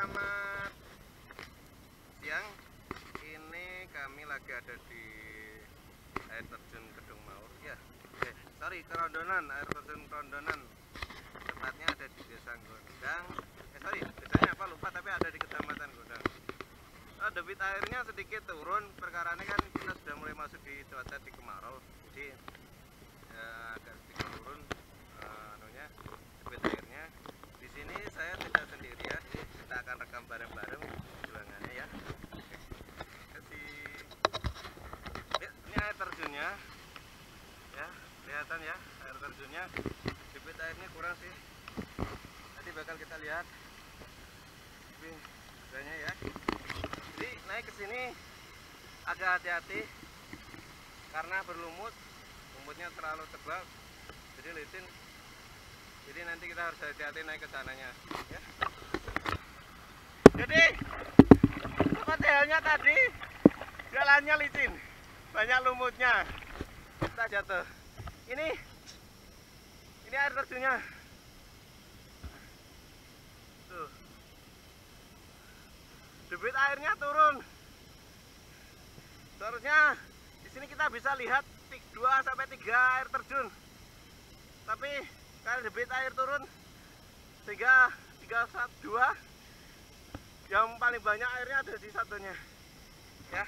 Selamat siang. Ini kami lagi ada di air terjun Kedung Maur ya. Kerondonan, air terjun Kerondonan. Tepatnya ada di Desa Gondang. Desanya apa lupa, tapi ada di Kecamatan Gondang. Debit airnya sedikit turun, perkaranya kan kita sudah mulai masuk di cuaca di kemarau. Jadi agak sedikit turun debit airnya. Di sini saya tidak sendiri ya, kita akan rekam bareng-bareng perjuangannya ya. Ya, ini air terjunnya ya, kelihatan ya air terjunnya. Debit airnya kurang sih, nanti bakal kita lihat banyak ya. Jadi naik ke sini agak hati-hati karena berlumut, lumutnya terlalu tebal jadi licin. Jadi nanti kita harus hati-hati naik ke sananya ya. Jadi seperti halnya tadi, jalannya licin, banyak lumutnya, kita jatuh. Ini air terjunnya tuh, debit airnya turun. Seharusnya di sini kita bisa lihat 2 sampai 3 air terjun, tapi karena debit air turun sehingga 2 yang paling banyak airnya ada di satunya ya.